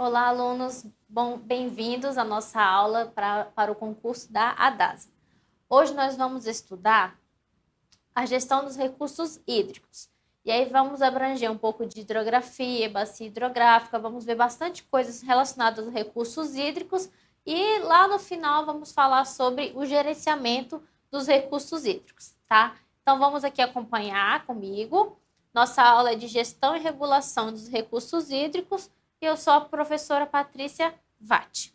Olá, alunos, bem-vindos à nossa aula para o concurso da ADASA. Hoje nós vamos estudar a gestão dos recursos hídricos. E aí vamos abranger um pouco de hidrografia, bacia hidrográfica, vamos ver bastante coisas relacionadas aos recursos hídricos e lá no final vamos falar sobre o gerenciamento dos recursos hídricos, tá? Então vamos aqui acompanhar comigo. Nossa aula é de gestão e regulação dos recursos hídricos e eu sou a professora Patrícia Vatti.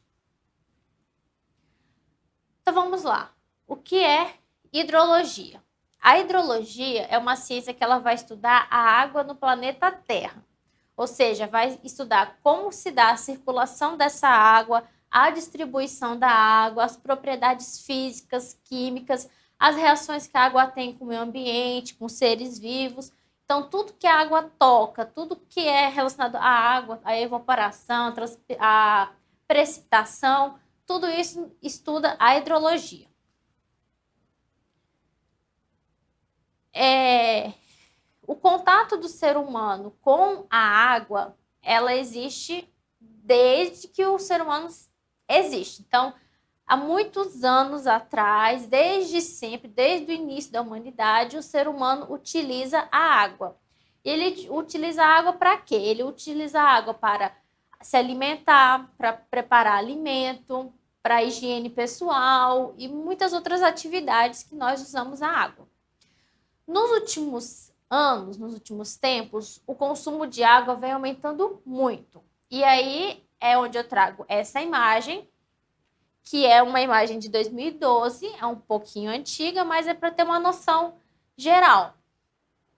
Então vamos lá. O que é hidrologia? A hidrologia é uma ciência que ela vai estudar a água no planeta Terra. Ou seja, vai estudar como se dá a circulação dessa água, a distribuição da água, as propriedades físicas, químicas, as reações que a água tem com o meio ambiente, com seres vivos. Então, tudo que a água toca, tudo que é relacionado à água, à evaporação, à precipitação, tudo isso estuda a hidrologia. O contato do ser humano com a água, ela existe desde que o ser humano existe. Então, há muitos anos atrás, desde sempre, desde o início da humanidade, o ser humano utiliza a água. Ele utiliza a água para quê? Ele utiliza a água para se alimentar, para preparar alimento, para higiene pessoal e muitas outras atividades que nós usamos a água. Nos últimos anos, nos últimos tempos, o consumo de água vem aumentando muito. E aí é onde eu trago essa imagem, que é uma imagem de 2012, é um pouquinho antiga, mas é para ter uma noção geral.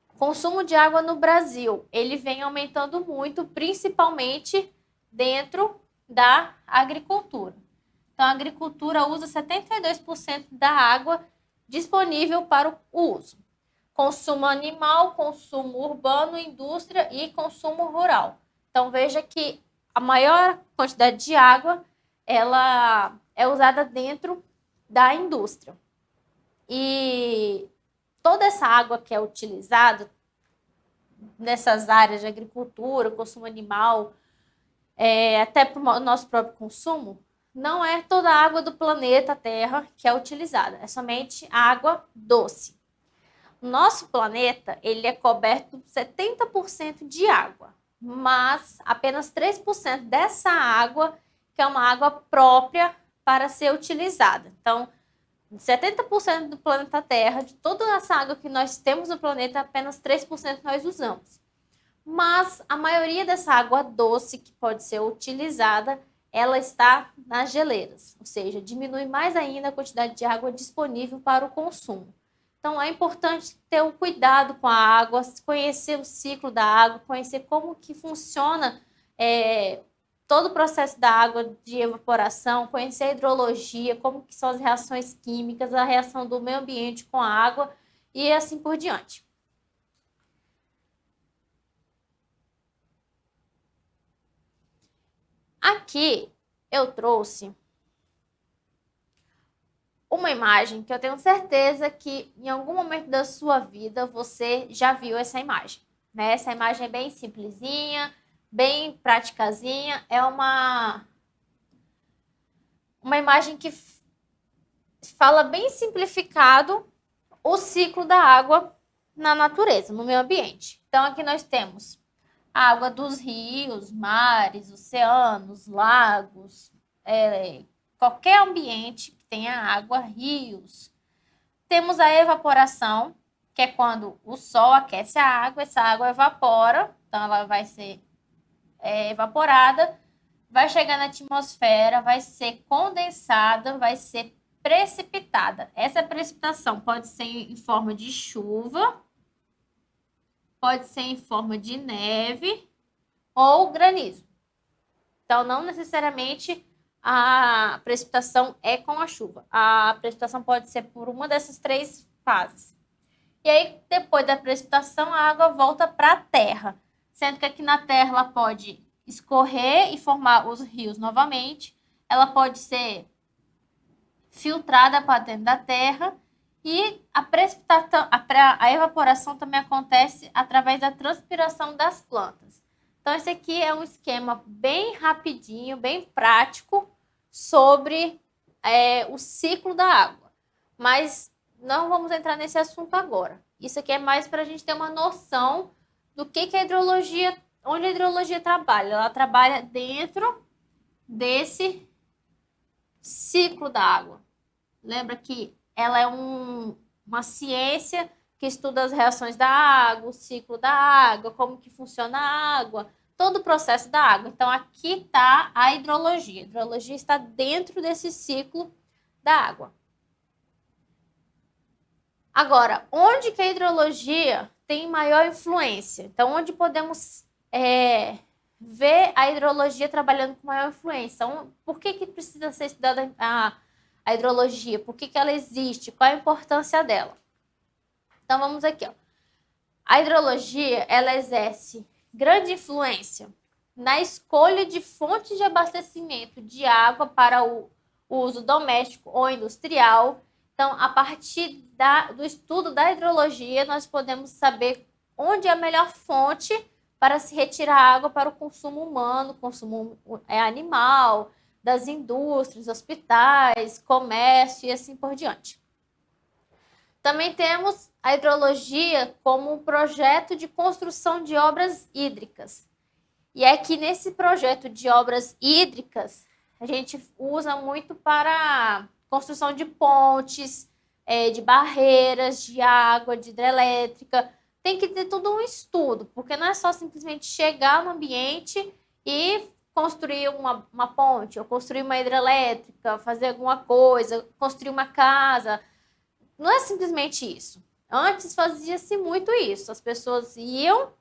O consumo de água no Brasil, ele vem aumentando muito, principalmente dentro da agricultura. Então, a agricultura usa 72% da água disponível para o uso. Consumo animal, consumo urbano, indústria e consumo rural. Então, veja que a maior quantidade de água, ela é usada dentro da indústria. E toda essa água que é utilizada nessas áreas de agricultura, consumo animal, até para o nosso próprio consumo, não é toda a água do planeta Terra que é utilizada, é somente água doce. Nosso planeta, ele é coberto por 70% de água, mas apenas 3% dessa água, que é uma água própria para ser utilizada. Então, 70% do planeta Terra, de toda essa água que nós temos no planeta, apenas 3% nós usamos. Mas a maioria dessa água doce que pode ser utilizada, ela está nas geleiras, ou seja, diminui mais ainda a quantidade de água disponível para o consumo. Então, é importante ter um cuidado com a água, conhecer o ciclo da água, conhecer como que funciona todo o processo da água de evaporação, conhecer a hidrologia, como que são as reações químicas, a reação do meio ambiente com a água e assim por diante. Aqui eu trouxe uma imagem que eu tenho certeza que em algum momento da sua vida você já viu essa imagem, né? Essa imagem é bem simplesinha, bem praticazinha, é uma imagem que fala bem simplificado o ciclo da água na natureza, no meio ambiente. Então aqui nós temos a água dos rios, mares, oceanos, lagos, qualquer ambiente que tenha água, rios. Temos a evaporação, que é quando o sol aquece a água, essa água evapora, então ela vai ser evaporada, vai chegar na atmosfera, vai ser condensada, vai ser precipitada. Essa precipitação pode ser em forma de chuva, pode ser em forma de neve ou granizo. Então, não necessariamente a precipitação é com a chuva. A precipitação pode ser por uma dessas três fases. E aí, depois da precipitação, a água volta para a terra. Sendo que aqui na terra ela pode escorrer e formar os rios novamente. Ela pode ser filtrada para dentro da terra. E a precipitação, a evaporação também acontece através da transpiração das plantas. Então, esse aqui é um esquema bem rapidinho, bem prático sobre o ciclo da água. Mas não vamos entrar nesse assunto agora. Isso aqui é mais para a gente ter uma noção do que a hidrologia, onde a hidrologia trabalha. Ela trabalha dentro desse ciclo da água. Lembra que ela é uma ciência que estuda as reações da água, o ciclo da água, como que funciona a água, todo o processo da água. Então, aqui está a hidrologia. A hidrologia está dentro desse ciclo da água. Agora, onde que a hidrologia tem maior influência? Então, onde podemos ver a hidrologia trabalhando com maior influência? Então, por que precisa ser estudada a hidrologia? Por que ela existe? Qual a importância dela? Então, vamos aqui. Ó. A hidrologia, ela exerce grande influência na escolha de fontes de abastecimento de água para o uso doméstico ou industrial. Então, a partir do estudo da hidrologia, nós podemos saber onde é a melhor fonte para se retirar água para o consumo humano, consumo animal, das indústrias, hospitais, comércio e assim por diante. Também temos a hidrologia como um projeto de construção de obras hídricas. E é que nesse projeto de obras hídricas, a gente usa muito para construção de pontes, de barreiras, de água, de hidrelétrica. Tem que ter todo um estudo, porque não é só simplesmente chegar no ambiente e construir uma ponte, ou construir uma hidrelétrica, fazer alguma coisa, construir uma casa. Não é simplesmente isso. Antes fazia-se muito isso. As pessoas iam,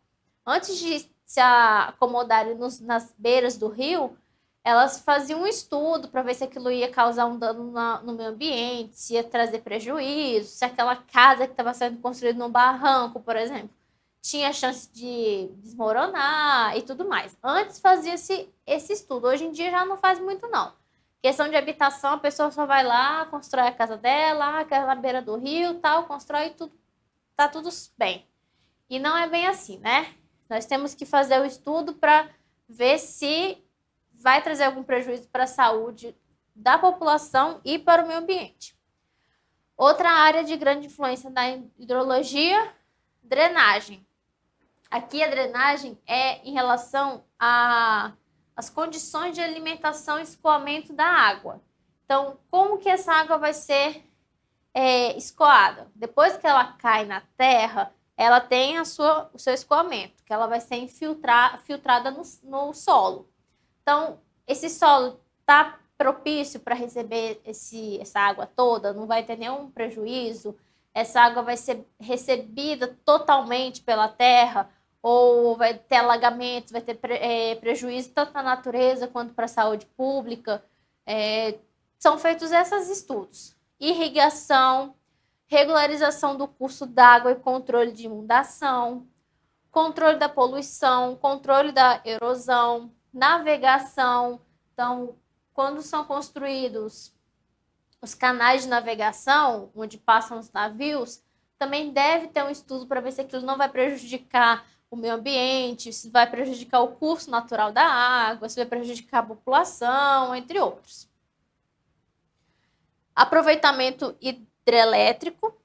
antes de se acomodarem nas beiras do rio, elas faziam um estudo para ver se aquilo ia causar um dano no meio ambiente, se ia trazer prejuízo, se aquela casa que estava sendo construída num barranco, por exemplo, tinha chance de desmoronar e tudo mais. Antes fazia-se esse estudo. Hoje em dia já não faz muito, não. Questão de habitação, a pessoa só vai lá, constrói a casa dela, aquela beira do rio, tal, constrói tudo, tá tudo bem. E não é bem assim, né? Nós temos que fazer o estudo para ver se vai trazer algum prejuízo para a saúde da população e para o meio ambiente. Outra área de grande influência da hidrologia, drenagem. Aqui a drenagem é em relação às condições de alimentação e escoamento da água. Então, como que essa água vai ser escoada? Depois que ela cai na terra, ela tem o seu escoamento, que ela vai ser filtrada no solo. Então, esse solo está propício para receber essa água toda, não vai ter nenhum prejuízo, essa água vai ser recebida totalmente pela terra, ou vai ter alagamento, vai ter prejuízo tanto na natureza quanto para a saúde pública. São feitos esses estudos. Irrigação, regularização do curso d'água e controle de inundação, controle da poluição, controle da erosão, navegação. Então, quando são construídos os canais de navegação, onde passam os navios, também deve ter um estudo para ver se aquilo não vai prejudicar o meio ambiente, se vai prejudicar o curso natural da água, se vai prejudicar a população, entre outros. Aproveitamento hidrelétrico,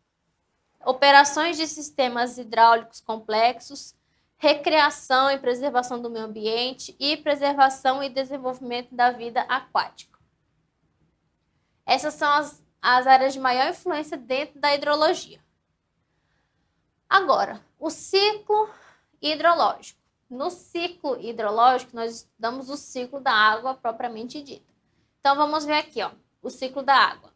operações de sistemas hidráulicos complexos, recreação e preservação do meio ambiente e preservação e desenvolvimento da vida aquática. Essas são as áreas de maior influência dentro da hidrologia. Agora, o ciclo hidrológico. No ciclo hidrológico, nós estudamos o ciclo da água propriamente dita. Então, vamos ver aqui, ó, o ciclo da água.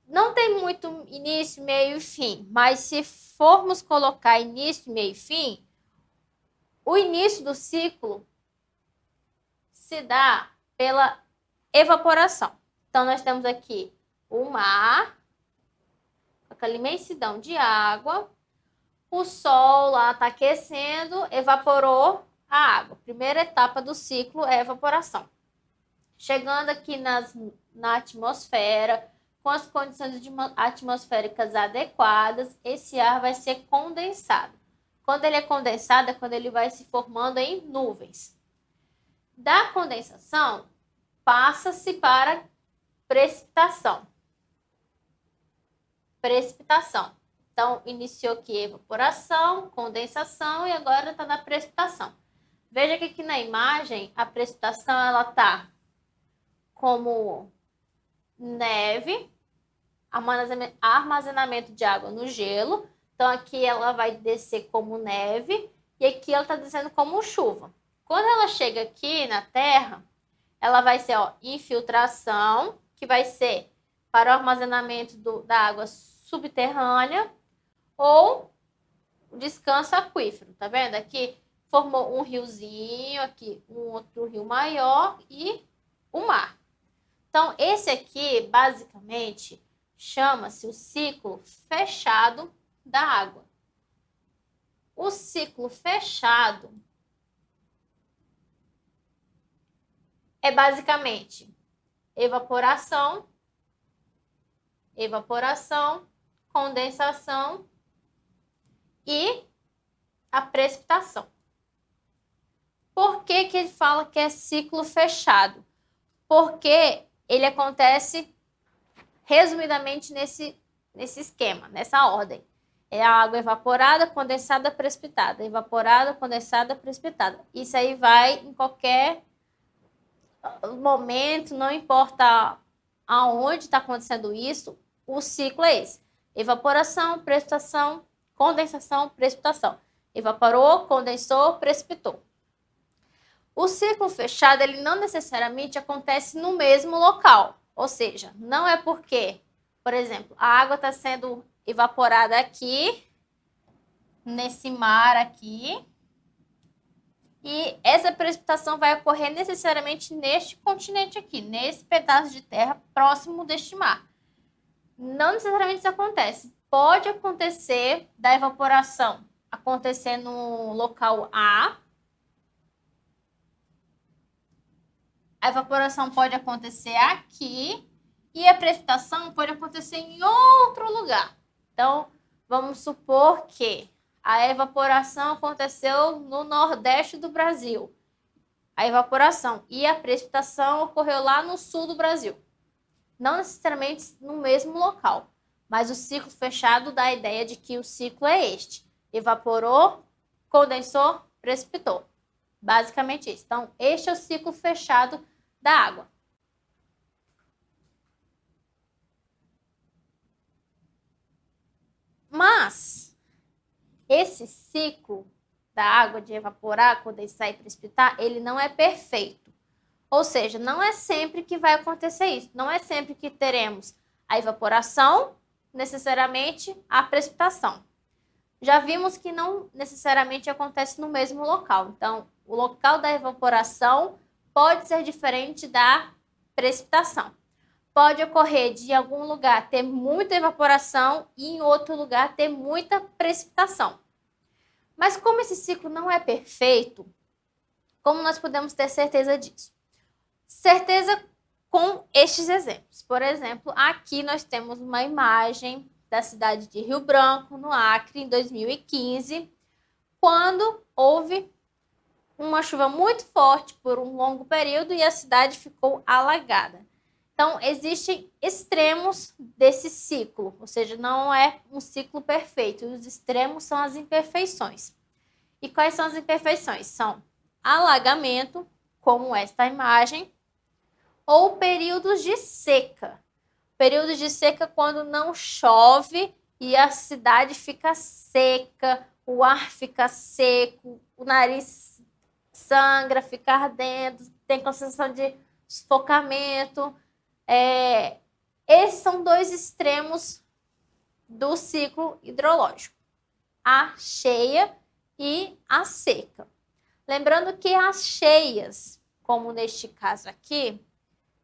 Não tem muito início, meio e fim, mas se formos colocar início, meio e fim, o início do ciclo se dá pela evaporação. Então, nós temos aqui o mar, aquela imensidão de água, o sol lá está aquecendo, evaporou a água. Primeira etapa do ciclo é a evaporação. Chegando aqui na atmosfera, com as condições atmosféricas adequadas, esse ar vai ser condensado. Quando ele é condensado, é quando ele vai se formando em nuvens. Da condensação, passa-se para precipitação. Precipitação. Então, iniciou aqui evaporação, condensação e agora está na precipitação. Veja que aqui na imagem, a precipitação ela está como neve, armazenamento de água no gelo. Então, aqui ela vai descer como neve e aqui ela está descendo como chuva. Quando ela chega aqui na Terra, ela vai ser infiltração, que vai ser para o armazenamento da água subterrânea ou descanso aquífero. Tá vendo? Aqui formou um riozinho, aqui um outro rio maior e o mar. Então, esse aqui, basicamente, chama-se o ciclo fechado da água. O ciclo fechado é basicamente evaporação, condensação e a precipitação. Por que que ele fala que é ciclo fechado? Porque ele acontece resumidamente nesse esquema, nessa ordem. É a água evaporada, condensada, precipitada. Evaporada, condensada, precipitada. Isso aí vai em qualquer momento, não importa aonde está acontecendo isso, o ciclo é esse. Evaporação, precipitação, condensação, precipitação. Evaporou, condensou, precipitou. O ciclo fechado, ele não necessariamente acontece no mesmo local. Ou seja, não é porque, por exemplo, a água está sendo evaporada aqui, nesse mar aqui, e essa precipitação vai ocorrer necessariamente neste continente aqui, nesse pedaço de terra próximo deste mar. Não necessariamente isso acontece. Pode acontecer da evaporação acontecer no local A. A evaporação pode acontecer aqui e a precipitação pode acontecer em outro lugar. Então, vamos supor que a evaporação aconteceu no nordeste do Brasil. A evaporação e a precipitação ocorreu lá no sul do Brasil. Não necessariamente no mesmo local, mas o ciclo fechado dá a ideia de que o ciclo é este. Evaporou, condensou, precipitou. Basicamente isso. Então, este é o ciclo fechado da água. Mas esse ciclo da água de evaporar, condensar e precipitar, ele não é perfeito. Ou seja, não é sempre que vai acontecer isso. Não é sempre que teremos a evaporação, necessariamente a precipitação. Já vimos que não necessariamente acontece no mesmo local. Então, o local da evaporação pode ser diferente da precipitação. Pode ocorrer de algum lugar ter muita evaporação e em outro lugar ter muita precipitação. Mas como esse ciclo não é perfeito, como nós podemos ter certeza disso? Certeza com estes exemplos. Por exemplo, aqui nós temos uma imagem da cidade de Rio Branco, no Acre, em 2015, quando houve uma chuva muito forte por um longo período e a cidade ficou alagada. Então, existem extremos desse ciclo, ou seja, não é um ciclo perfeito. Os extremos são as imperfeições. E quais são as imperfeições? São alagamento, como esta imagem, ou períodos de seca. Períodos de seca quando não chove e a cidade fica seca, o ar fica seco, o nariz sangra, fica ardendo, tem com a sensação de sufocamento. Esses são dois extremos do ciclo hidrológico, a cheia e a seca. Lembrando que as cheias, como neste caso aqui,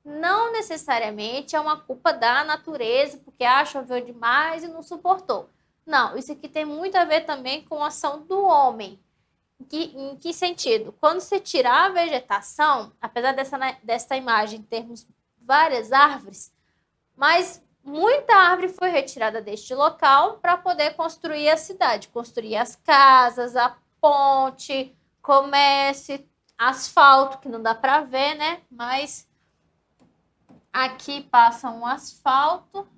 não necessariamente é uma culpa da natureza, porque choveu demais e não suportou. Não, isso aqui tem muito a ver também com a ação do homem. Em que sentido? Quando se tirar a vegetação, apesar dessa imagem termos várias árvores, mas muita árvore foi retirada deste local para poder construir a cidade, construir as casas, a ponte, comércio, asfalto, que não dá para ver, né? Mas aqui passa um asfalto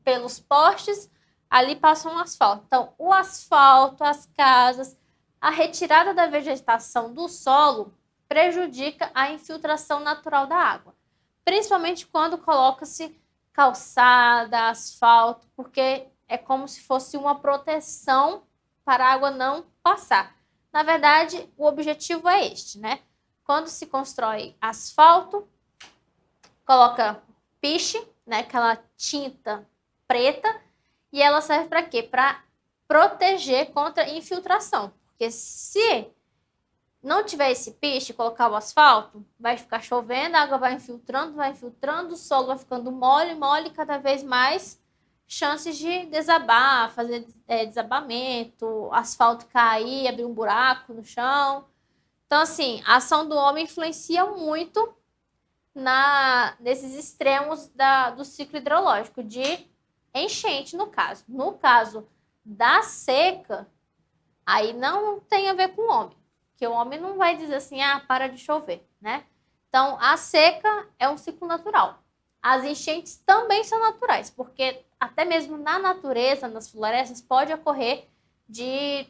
pelos postes, ali passa um asfalto. Então, o asfalto, as casas, a retirada da vegetação do solo prejudica a infiltração natural da água, principalmente quando coloca-se calçada, asfalto, porque é como se fosse uma proteção para a água não passar. Na verdade, o objetivo é este, né? Quando se constrói asfalto, coloca piche, né, aquela tinta preta, e ela serve para quê? Para proteger contra infiltração. Porque se não tiver esse piche, colocar o asfalto, vai ficar chovendo, a água vai infiltrando, o solo vai ficando mole, cada vez mais chances de desabar, fazer desabamento, asfalto cair, abrir um buraco no chão. Então, assim, a ação do homem influencia muito nesses extremos do ciclo hidrológico, de enchente, no caso. No caso da seca, aí não tem a ver com o homem, porque o homem não vai dizer assim, para de chover, né? Então, a seca é um ciclo natural. As enchentes também são naturais, porque até mesmo na natureza, nas florestas, pode ocorrer de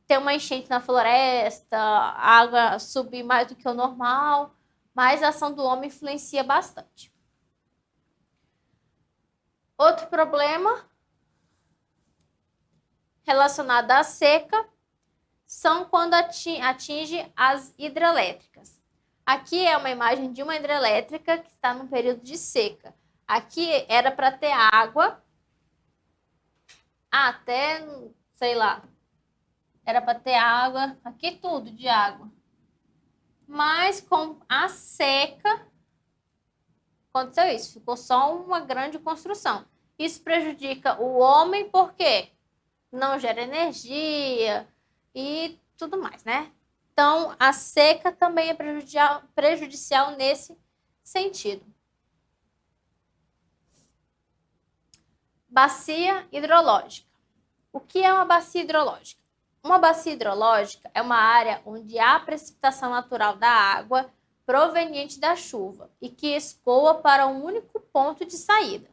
ter uma enchente na floresta, a água subir mais do que o normal, mas a ação do homem influencia bastante. Outro problema relacionado à seca são quando atinge as hidrelétricas. Aqui é uma imagem de uma hidrelétrica que está no período de seca. Aqui era para ter água até, sei lá, era para ter água, aqui tudo de água. Mas com a seca, aconteceu isso, ficou só uma grande construção. Isso prejudica o homem porque não gera energia e tudo mais, né? Então, a seca também é prejudicial nesse sentido. Bacia hidrológica. O que é uma bacia hidrológica? Uma bacia hidrológica é uma área onde há precipitação natural da água proveniente da chuva e que escoa para um único ponto de saída.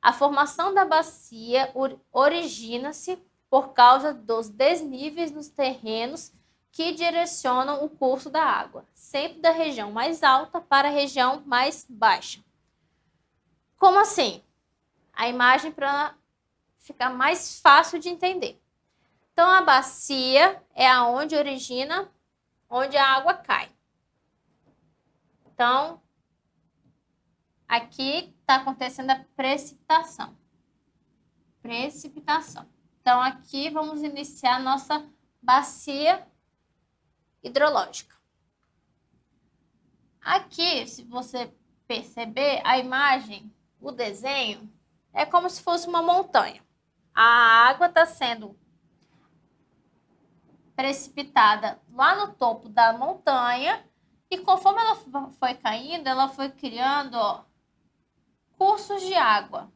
A formação da bacia origina-se por causa dos desníveis nos terrenos que direcionam o curso da água, sempre da região mais alta para a região mais baixa. Como assim? A imagem para ficar mais fácil de entender. Então, a bacia é aonde origina, onde a água cai. Então, aqui está acontecendo a precipitação. Então, aqui vamos iniciar a nossa bacia hidrológica. Aqui, se você perceber, a imagem, o desenho, é como se fosse uma montanha. A água está sendo precipitada lá no topo da montanha e conforme ela foi caindo, ela foi criando cursos de água.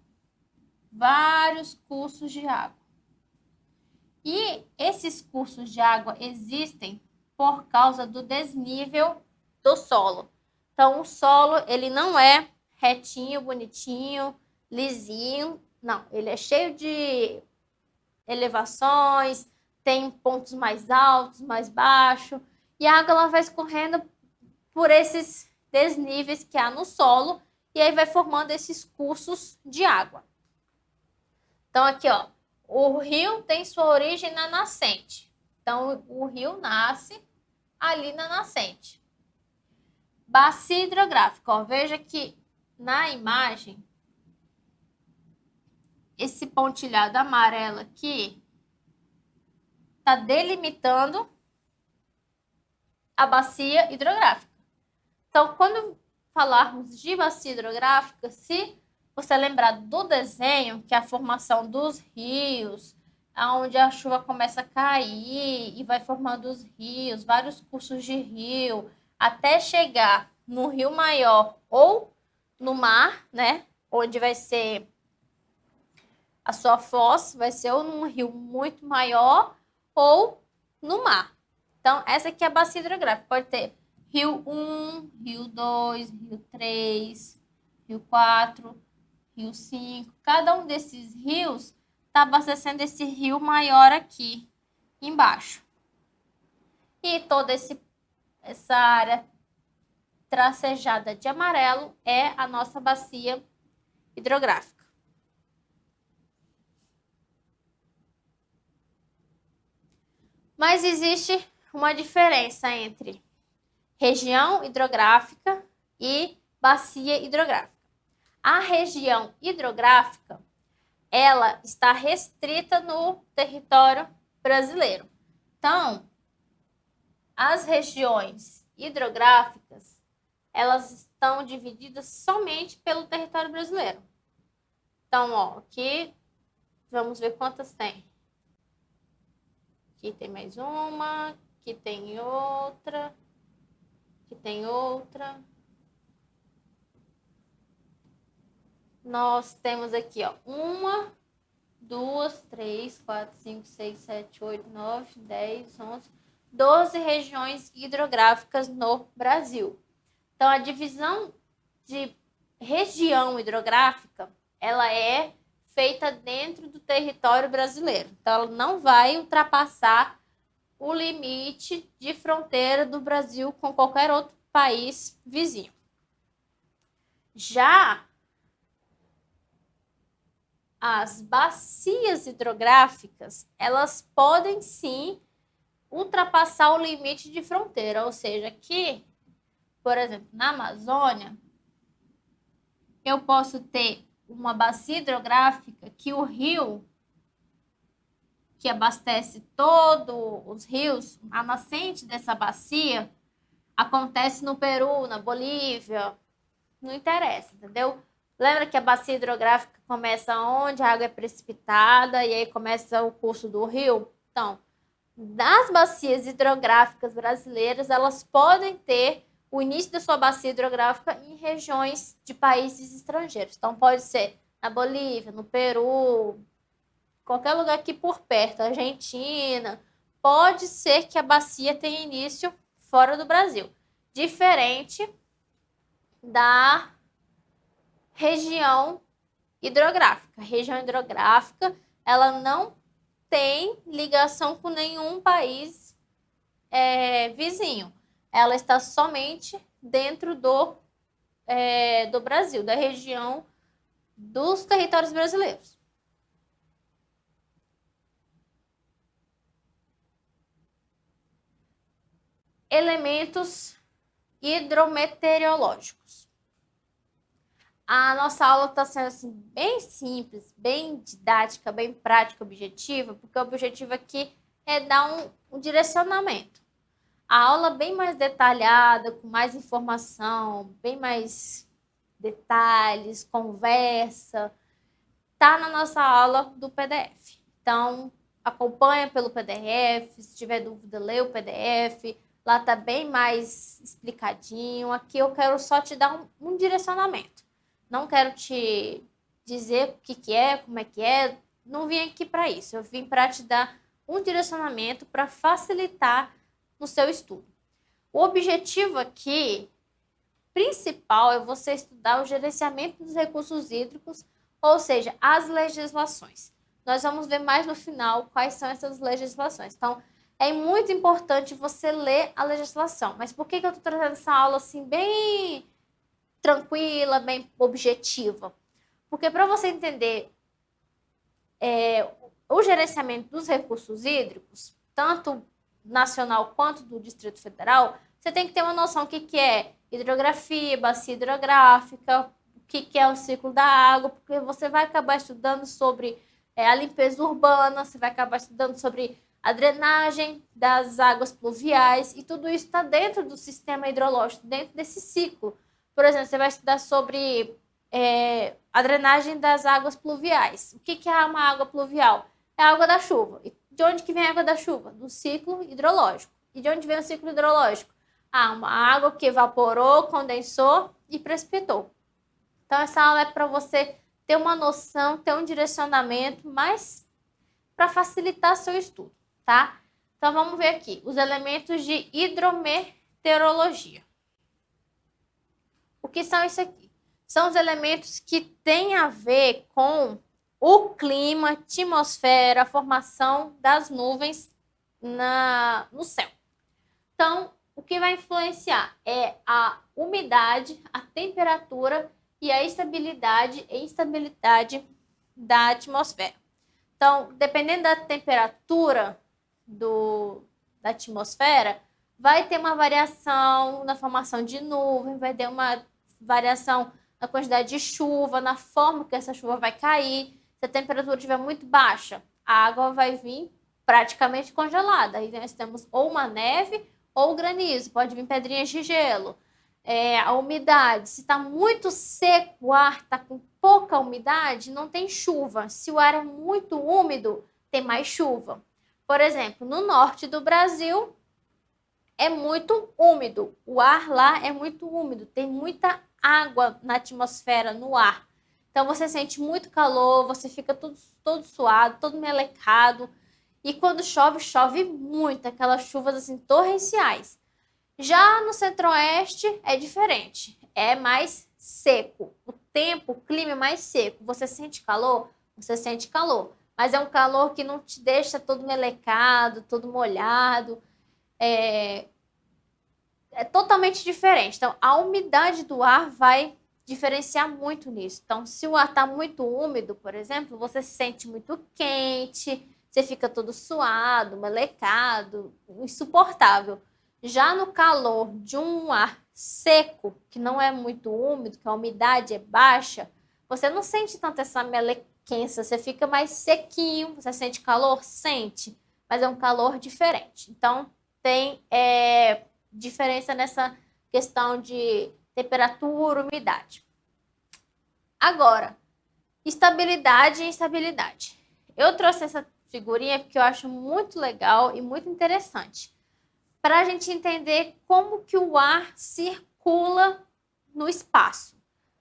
Vários cursos de água. E esses cursos de água existem por causa do desnível do solo. Então, o solo, ele não é retinho, bonitinho, lisinho. Não, ele é cheio de elevações, tem pontos mais altos, mais baixos. E a água ela vai escorrendo por esses desníveis que há no solo. E aí vai formando esses cursos de água. Então, aqui, ó, o rio tem sua origem na nascente. Então, o rio nasce ali na nascente. Bacia hidrográfica, ó, veja que na imagem, esse pontilhado amarelo aqui está delimitando a bacia hidrográfica. Então, quando falarmos de bacia hidrográfica, se você lembrar do desenho, que é a formação dos rios, onde a chuva começa a cair e vai formando os rios, vários cursos de rio, até chegar no rio maior ou no mar, né? Onde vai ser a sua foz, vai ser ou num rio muito maior ou no mar. Então, essa aqui é a bacia hidrográfica. Pode ter rio 1, rio 2, rio 3, rio 4, rio 5. Cada um desses rios está abastecendo esse rio maior aqui embaixo. E toda essa área tracejada de amarelo é a nossa bacia hidrográfica. Mas existe uma diferença entre região hidrográfica e bacia hidrográfica. A região hidrográfica, ela está restrita no território brasileiro. Então, as regiões hidrográficas, elas estão divididas somente pelo território brasileiro. Então, ó, aqui, vamos ver quantas tem. Aqui tem mais uma, aqui tem outra, aqui tem outra. Nós temos aqui, ó, 1, 2, 3, 4, 5, 6, 7, 8, 9, 10, 11, 12 regiões hidrográficas no Brasil. Então, a divisão de região hidrográfica, ela é feita dentro do território brasileiro. Então, ela não vai ultrapassar o limite de fronteira do Brasil com qualquer outro país vizinho. Já as bacias hidrográficas, elas podem sim ultrapassar o limite de fronteira, ou seja, aqui, por exemplo, na Amazônia, eu posso ter uma bacia hidrográfica que o rio que abastece todos os rios, a nascente dessa bacia acontece no Peru, na Bolívia, não interessa, entendeu? Lembra que a bacia hidrográfica começa onde a água é precipitada e aí começa o curso do rio? Então, das bacias hidrográficas brasileiras, elas podem ter o início da sua bacia hidrográfica em regiões de países estrangeiros. Então, pode ser na Bolívia, no Peru, qualquer lugar aqui por perto, Argentina. Pode ser que a bacia tenha início fora do Brasil. Diferente da região hidrográfica. A região hidrográfica, ela não tem ligação com nenhum país vizinho. Ela está somente dentro do Brasil, da região dos territórios brasileiros. Elementos hidrometeorológicos. A nossa aula está sendo assim, bem simples, bem didática, bem prática, objetiva, porque o objetivo aqui é dar um direcionamento. A aula bem mais detalhada, com mais informação, bem mais detalhes, conversa, está na nossa aula do PDF. Então, acompanha pelo PDF, se tiver dúvida, lê o PDF. Lá está bem mais explicadinho. Aqui eu quero só te dar um direcionamento. Não quero te dizer o que é, como é que é. Não vim aqui para isso. Eu vim para te dar um direcionamento para facilitar no seu estudo. O objetivo aqui, principal, é você estudar o gerenciamento dos recursos hídricos, ou seja, as legislações. Nós vamos ver mais no final quais são essas legislações. Então, é muito importante você ler a legislação. Mas por que eu estou trazendo essa aula assim bem tranquila, bem objetiva? Porque para você entender o gerenciamento dos recursos hídricos, tanto nacional quanto do Distrito Federal, você tem que ter uma noção do que é hidrografia, bacia hidrográfica, o que é o ciclo da água, porque você vai acabar estudando sobre a limpeza urbana, você vai acabar estudando sobre a drenagem das águas pluviais, e tudo isso está dentro do sistema hidrológico, dentro desse ciclo. Por exemplo, você vai estudar sobre a drenagem das águas pluviais. O que é uma água pluvial? É a água da chuva. E de onde que vem a água da chuva? Do ciclo hidrológico. E de onde vem o ciclo hidrológico? Uma água que evaporou, condensou e precipitou. Então, essa aula é para você ter uma noção, ter um direcionamento, mas para facilitar seu estudo, tá? Então, vamos ver aqui os elementos de hidrometeorologia. O que são isso aqui? São os elementos que têm a ver com o clima, atmosfera, a formação das nuvens no céu. Então, o que vai influenciar é a umidade, a temperatura e a estabilidade e instabilidade da atmosfera. Então, dependendo da temperatura da atmosfera, vai ter uma variação na formação de nuvem, vai ter uma variação na quantidade de chuva, na forma que essa chuva vai cair. Se a temperatura estiver muito baixa, a água vai vir praticamente congelada. Aí nós temos ou uma neve ou granizo, pode vir pedrinhas de gelo. A umidade, se está muito seco o ar, está com pouca umidade, não tem chuva. Se o ar é muito úmido, tem mais chuva. Por exemplo, no norte do Brasil é muito úmido. O ar lá é muito úmido, tem muita água na atmosfera, no ar. Então você sente muito calor, você fica todo suado, todo melecado. E quando chove, chove muito, aquelas chuvas assim torrenciais. Já no centro-oeste é diferente, é mais seco. O tempo, o clima é mais seco. Você sente calor? Você sente calor. Mas é um calor que não te deixa todo melecado, todo molhado. É totalmente diferente. Então, a umidade do ar vai diferenciar muito nisso. Então, se o ar está muito úmido, por exemplo, você se sente muito quente, você fica todo suado, melecado, insuportável. Já no calor de um ar seco, que não é muito úmido, que a umidade é baixa, você não sente tanto essa melequência, você fica mais sequinho. Você sente calor? Sente, mas é um calor diferente. Então, tem diferença nessa questão de temperatura, umidade. Agora, estabilidade e instabilidade. Eu trouxe essa figurinha porque eu acho muito legal e muito interessante, para a gente entender como que o ar circula no espaço.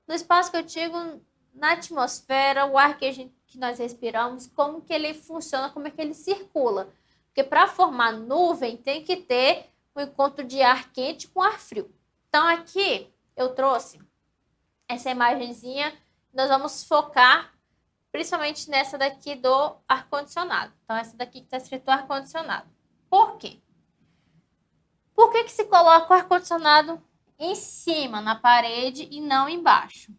No espaço que eu digo, na atmosfera, o ar que nós respiramos, como que ele funciona, como é que ele circula. Porque para formar nuvem tem que ter um encontro de ar quente com ar frio. Então aqui eu trouxe essa imagenzinha, nós vamos focar principalmente nessa daqui do ar-condicionado. Então essa daqui que está escrito ar-condicionado. Por quê? Por que se coloca o ar-condicionado em cima, na parede, e não embaixo?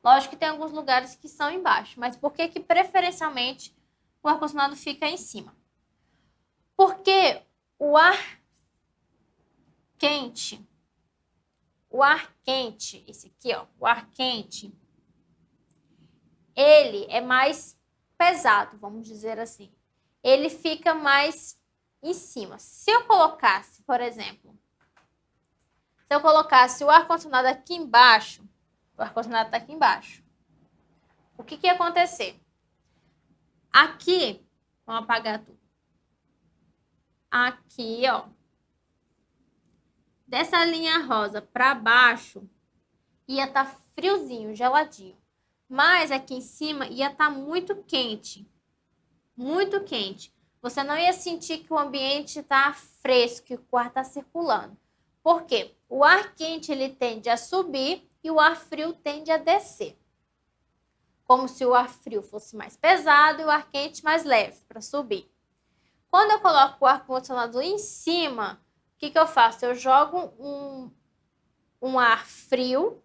Lógico que tem alguns lugares que são embaixo, mas por que preferencialmente o ar-condicionado fica em cima? Porque o ar quente, esse aqui, ó, o ar quente, ele é mais pesado, vamos dizer assim. Ele fica mais em cima. Se eu colocasse, por exemplo, o ar-condicionado aqui embaixo, o ar-condicionado está aqui embaixo, o que ia acontecer? Aqui, vamos apagar tudo. Aqui, ó, dessa linha rosa para baixo, ia estar friozinho, geladinho. Mas aqui em cima ia estar muito quente. Muito quente. Você não ia sentir que o ambiente está fresco, que o ar está circulando. Por quê? O ar quente ele tende a subir e o ar frio tende a descer. Como se o ar frio fosse mais pesado e o ar quente mais leve para subir. Quando eu coloco o ar-condicionado em cima, o que eu faço? Eu jogo um ar frio,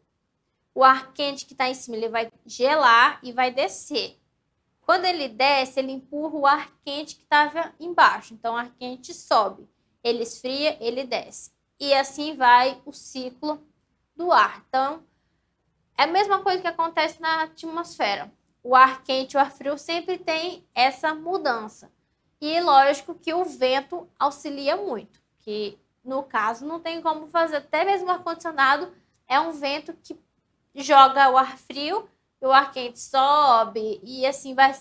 o ar quente que está em cima ele vai gelar e vai descer. Quando ele desce, ele empurra o ar quente que estava embaixo. Então, o ar quente sobe, ele esfria, ele desce. E assim vai o ciclo do ar. Então, é a mesma coisa que acontece na atmosfera. O ar quente e o ar frio sempre tem essa mudança. E lógico que o vento auxilia muito, que no caso não tem como fazer, até mesmo o ar-condicionado é um vento que joga o ar frio e o ar quente sobe e assim vai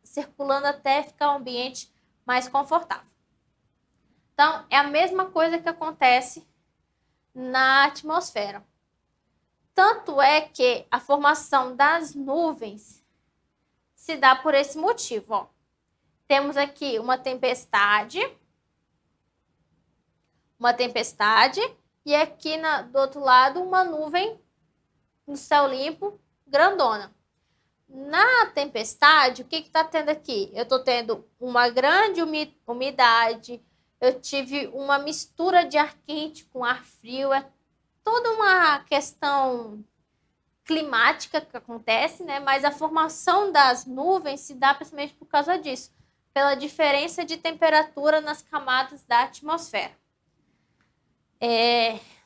circulando até ficar um ambiente mais confortável. Então, é a mesma coisa que acontece na atmosfera. Tanto é que a formação das nuvens se dá por esse motivo, ó. Temos aqui uma tempestade, e aqui do outro lado uma nuvem no céu limpo, grandona. Na tempestade, o que está tendo aqui? Eu estou tendo uma grande umidade, eu tive uma mistura de ar quente com ar frio, é toda uma questão climática que acontece, né? Mas a formação das nuvens se dá principalmente por causa disso, pela diferença de temperatura nas camadas da atmosfera.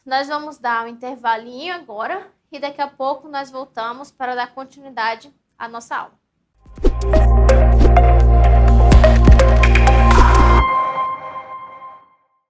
Nós vamos dar um intervalinho agora e daqui a pouco nós voltamos para dar continuidade à nossa aula.